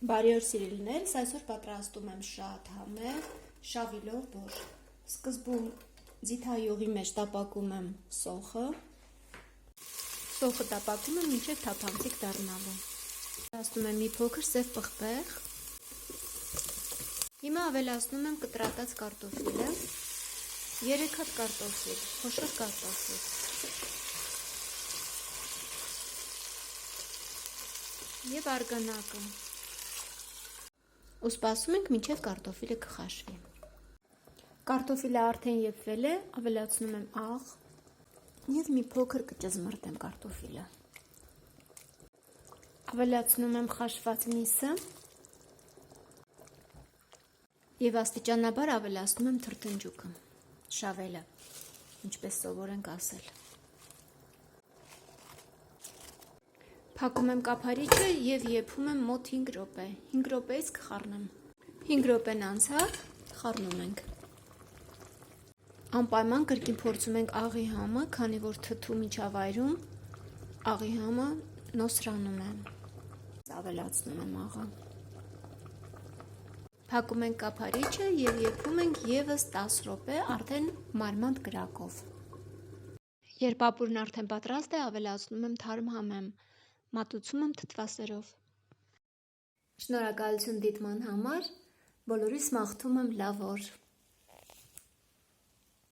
Բարի օր սիրելիներս, այսօր պատրաստում եմ շատ համեղ շավիլով բորշ։ Սկզբում ձիթայուղի մեջ տապակում եմ սոխը տապակում եմ մինչև թափանցիկ դառնալու։ Ավելացնում եմ մի փոքր սև պղպեղ։ Հիմա ավելացնում եմ կտրատած կարտոֆիլը, 3 հատ կարտոֆիլ, խոշոր կարտոֆիլ։ Եվ արգանակը։ Ու սպասում ենք մինչև կարտոֆիլը կխաշվի։ Կարտոֆիլը արդեն եփվել է, ավելացնում եմ աղ և մի փոքր կճզմրտեմ կարտոֆիլը։ Ավելացնում եմ խաշված միսը և աստիճանաբար ավելացնում եմ թրթնջուկը, շավելը, ինչպես սովոր ենք ասել։ Փակում եմ կափարիչը և եփում եմ մոտ 5 րոպե, 5 րոպեից կխառնեմ։ 5 րոպեն անցավ, խառնում ենք։ Անպայման կրկին փորձում ենք աղի համը, քանի որ թթու միջավայրում աղի համը նոսրանում է։ Ավելացնում եմ աղը։ Փակում ենք կափարիչը և եփում ենք ևս 10 րոպե արդեն մարմանդ կրակով։ Երբ ապուրն արդեն պատրաստ է, ավելացնում եմ թարմ համեմ, մատուցում եմ թթվասերով։ Շնորհակալություն դիտման համար, բոլորիս մաղթում եմ լավ օր։